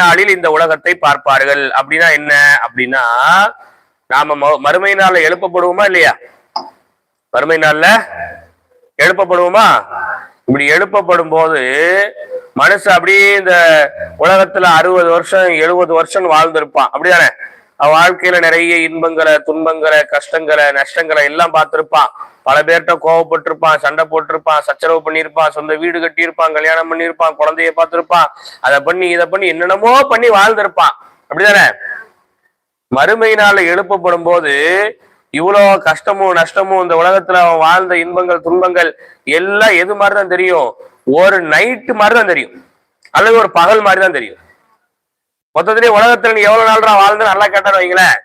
நாளில் இந்த உலகத்தை பார்ப்பார்கள். அப்படின்னா என்ன அப்படின்னா, நாம மறுமை நாள்ல எழுப்பப்படுவோமா இல்லையா? மறுமை நாள்ல எழுப்பப்படுவோமா? இப்படி எழுப்பப்படும் போது மனுஷன் அப்படியே இந்த உலகத்துல 60 வருஷம் 70 வருஷம் வாழ்ந்திருப்பான், அப்படிதானே? வாழ்க்கையில நிறைய இன்பங்களை, துன்பங்களை, கஷ்டங்களை, நஷ்டங்களை எல்லாம் பார்த்திருப்பான். பல பேர்கிட்ட கோவப்பட்டிருப்பான், சண்டை போட்டிருப்பான், சச்சரவு பண்ணியிருப்பான், சொந்த வீடு கட்டியிருப்பான், கல்யாணம் பண்ணியிருப்பான், குழந்தைய பார்த்திருப்பான், அதை பண்ணி இதை பண்ணி என்னென்னமோ பண்ணி வாழ்ந்திருப்பான், அப்படிதானே? மறுமை நாள்ல எழுப்பப்படும் போது இவ்வளவு கஷ்டமும் நஷ்டமும் இந்த உலகத்துல அவன் வாழ்ந்த இன்பங்கள் துன்பங்கள் எல்லாம் எது மாதிரிதான் தெரியும்? ஒரு நைட்டு மாதிரிதான் தெரியும், அல்லது ஒரு பகல் மாதிரிதான் தெரியும். மொத்தத்திலேயே உலகத்துல நீ எவ்வளவு நாள் வாழ்ந்து நல்லா கேட்டான்னு வைங்களேன்,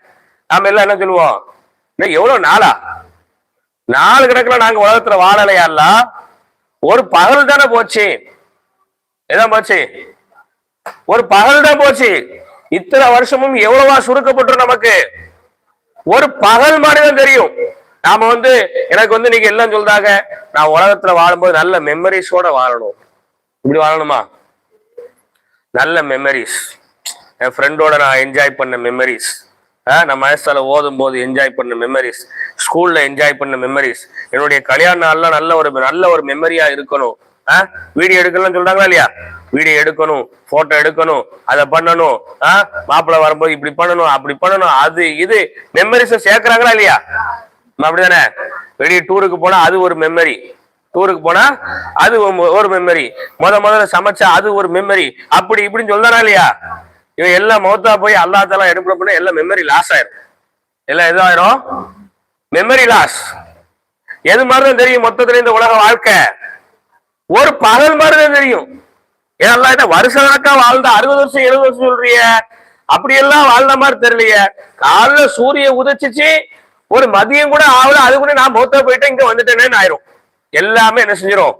நாம எல்லாம் என்ன சொல்லுவோம்? எவ்வளவு நாளா? நாலு கணக்குல நாங்க உலகத்துல வாழலையால ஒரு பகல் தானே போச்சு. எதான் போச்சு? ஒரு பகல் தான் போச்சு. இத்தனை வருஷமும் எவ்வளவா சுருக்கப்பட்டு நமக்கு ஒரு பகல் மாதிரிதான் தெரியும். நாம எனக்கு நீங்க எல்லாம் சொல்றாங்க, நான் உலகத்துல வாழும்போது நல்ல மெமரிஸோட வாழணும். இப்படி வாழணுமா? நல்ல மெமரிஸ், என் ஃப்ரெண்டோட நான் என்ஜாய் பண்ண மெமரிஸ், நான் மனசால ஓதும் போது என்ஜாய் பண்ண மெமரிஸ், ஸ்கூல்ல என்ஜாய் பண்ண மெமரிஸ், என்னுடைய கல்யாண நாள்ல நல்ல ஒரு மெமரியா இருக்கணும். வீடியோ எடுக்கலாம் சொல்றாங்களா இல்லையா? வீடியோ எடுக்கணும், போட்டோ எடுக்கணும், அதை பண்ணணும், மாப்பிள்ளை வரும்போது இப்படி பண்ணணும் அப்படி பண்ணணும், அது இது மெமரிஸ சேர்க்கிறாங்களா இல்லையா? அப்படிதானே? வெளியே டூருக்கு போனா அது ஒரு மெமரி, டூருக்கு போனா அது ஒரு மெமரி, முதல்ல சமைச்சா அது ஒரு மெமரி, அப்படி இப்படின்னு சொல்றானா இல்லையா? இவன் எல்லாம் மௌத்தா போய் அல்லாஹ் எடுப்பட பண்ண எல்லாம் மெமரி லாஸ் ஆயிரும். எல்லாம் எதாயிரும்? Memory loss. எது மாதிரிதான் தெரியும் மொத்தத்துல இந்த உலக வாழ்க்கை? ஒரு பகல் மாதிரிதான் தெரியும். ஏன்னா வருஷ கணக்கா வாழ்ந்த 60 வருஷம் 70 வருஷம் சொல்றிய, அப்படியெல்லாம் வாழ்ந்த மாதிரி தெரியலையே. காலைல சூரிய உதிச்சிச்சு, ஒரு மதியம் கூட ஆகல, அது கூட நான் மௌத்தா போயிட்டேன் இங்க வந்துட்டேன்னு ஆயிரும். எல்லாமே என்ன செஞ்சிடும்?